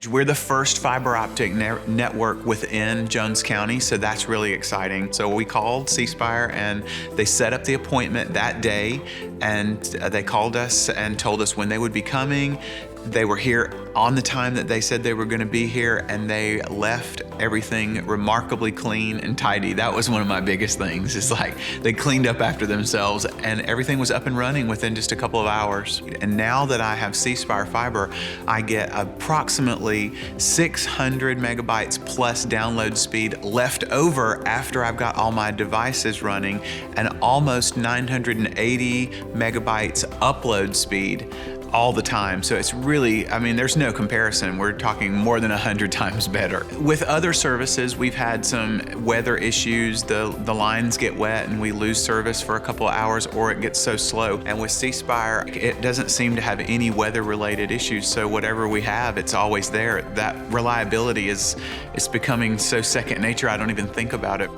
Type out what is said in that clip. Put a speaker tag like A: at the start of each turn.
A: We're the first fiber optic network within Jones County, so that's really exciting. So we called Spire and they set up the appointment that day, and they called us and told us when they would be coming. They were here on the time that they said they were going to be here, and they left everything remarkably clean and tidy. That was one of my biggest things. It's like they cleaned up after themselves and everything was up and running within just a couple of hours. And now that I have Spire fiber, I get approximately 600 megabytes plus download speed left over after I've got all my devices running, and almost 980 megabytes upload speed all the time. So it's really, I mean, there's no comparison. We're talking more than 100 times better. With other services, we've had some weather issues. The lines get wet and we lose service for a couple of hours, or it gets so slow. And with Spire, it doesn't seem to have any weather related issues. So whatever we have, it's always there. That reliability it's becoming so second nature, I don't even think about it.